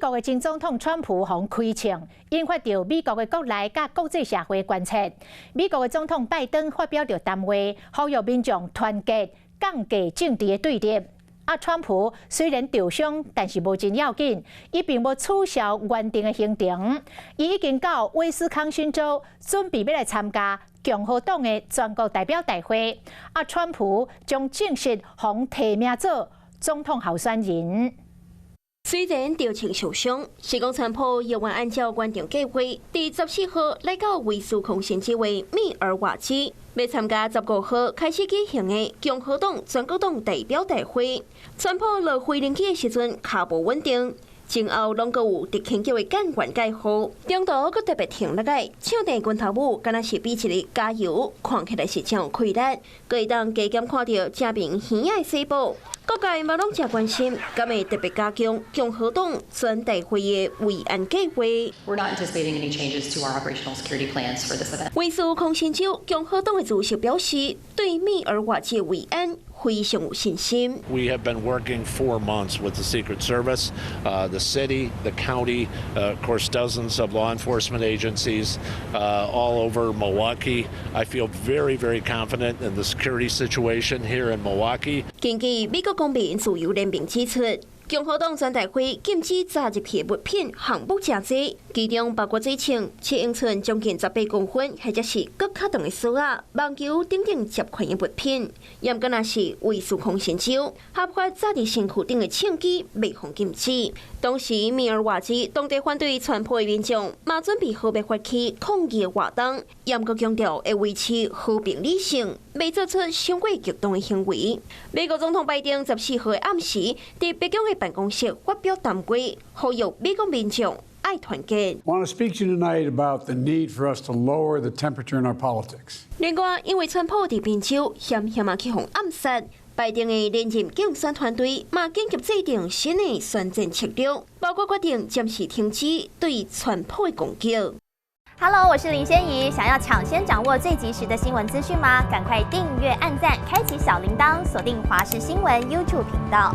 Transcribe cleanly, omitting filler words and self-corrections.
国的前总统川普防开枪，引发到美国的国内甲国际社会关切。美国的总统拜登发表着谈话，呼吁民众团结，降低政治的对立。川普虽然受伤，但是无真要紧，伊并无取消原定的行程，伊已经到威斯康星州，准备要来参加共和党的全国代表大会。川普将正式被提名做总统候选人。虽然调情受伤，是讲川普仍然按照原定计划，第14号来到威斯康星州的密尔瓦基，要参加15号开始举行的共和党全国党代表大会。川普落飞行机的时阵脚无稳定，前后拢阁有直轻叫的感官介护，中途阁特别停落来，唱地拳头舞，敢若是比一个加油，看起来是真有气力。阁会当加减看到正面耳仔的细部。各界嘛拢真关心，敢会特别加强共和党全大会的维安计划。We're not anticipating any changes to our operational security plans for this event. 威斯康星州共和党的主席表示，对密尔瓦基的维安非常有信心。We have been working 4 months with the Secret Service, the city, the county, of course, dozens of law enforcement agencies all over Milwaukee. I feel very, very confident in the security situation here in Milwaukee. 根据美国公民自由联盟指出，共和党全大会禁止炸入去的物品项目真多，其中包括水枪、7英寸将近18公分，或者是更较长的锁啊、网球等等10款的物品。也敢若是威斯康星州合法炸伫身躯顶的枪支未放禁止。当时密尔瓦基当地反对川普的民众嘛准备好要发起抗议的活动，也阁强调会维持和平理性，未做出伤过极端的行为。美国总统拜登14号的暗时，伫白宫的办公室发表谈话，呼吁美国民众爱团结。I want to speak to you tonight about the need for us to lower the temperature in our politics. 另外，因为川普伫宾州险去互暗杀，拜登的连任竞选团队嘛紧急制定新的选战策略，包括决定暂时停止对川普的攻击。Hello， 我是林仙怡。想要抢先掌握最及时的新闻资讯吗？赶快订阅、按赞、开启小铃铛，锁定华视新闻 YouTube 频道。